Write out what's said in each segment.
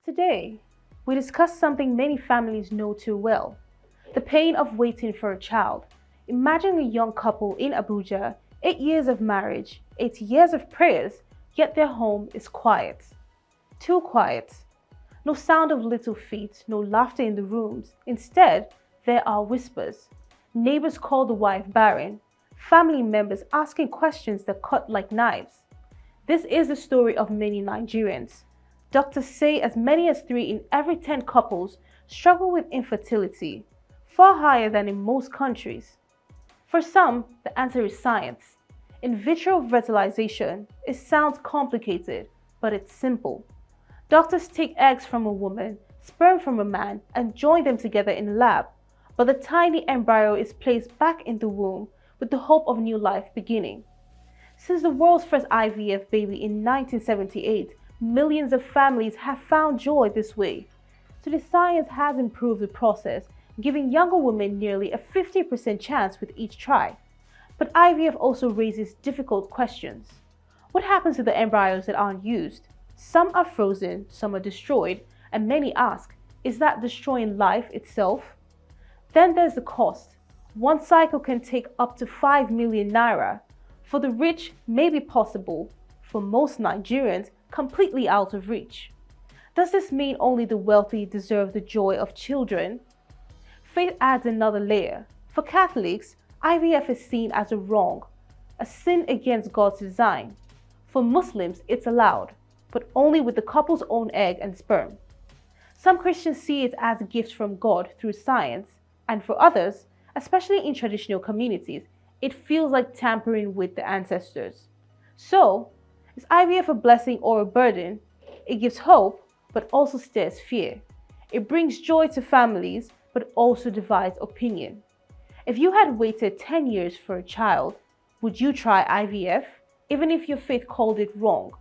Today, we discuss something many families know too well: the pain of waiting for a child. Imagine a young couple in Abuja, 8 years of marriage, 8 years of prayers, yet their home is quiet. Too quiet. No sound of little feet, no laughter in the rooms. Instead, there are whispers. Neighbors call the wife barren, family members asking questions that cut like knives. This is the story of many Nigerians. Doctors say as many as 3 in every 10 couples struggle with infertility, far higher than in most countries. For some, the answer is science. In vitro fertilization, it sounds complicated, but it's simple. Doctors take eggs from a woman, sperm from a man, and join them together in a lab, but the tiny embryo is placed back in the womb with the hope of new life beginning. Since the world's first IVF baby in 1978, millions of families have found joy this way. So the science has improved the process, giving younger women nearly a 50% chance with each try. But IVF also raises difficult questions. What happens to the embryos that aren't used? Some are frozen, some are destroyed, and many ask, is that destroying life itself? Then there's the cost. One cycle can take up to 5 million naira. For the rich, may be possible. For most Nigerians, completely out of reach. Does this mean only the wealthy deserve the joy of children? Faith adds another layer. For Catholics, IVF is seen as a wrong, a sin against God's design. For Muslims, it's allowed, but only with the couple's own egg and sperm. Some Christians see it as a gift from God through science, and for others, especially in traditional communities, it feels like tampering with the ancestors. So, is IVF a blessing or a burden? It gives hope, but also stirs fear. It brings joy to families, but also divides opinion. If you had waited 10 years for a child, would you try IVF, even if your faith called it wrong?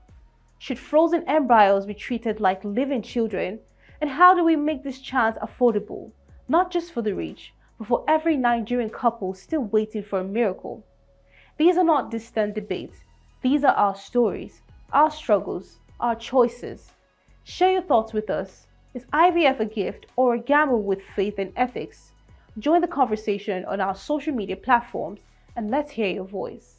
Should frozen embryos be treated like living children? And how do we make this chance affordable, not just for the rich, but for every Nigerian couple still waiting for a miracle? These are not distant debates. These are our stories, our struggles, our choices. Share your thoughts with us. Is IVF a gift or a gamble with faith and ethics? Join the conversation on our social media platforms and let's hear your voice.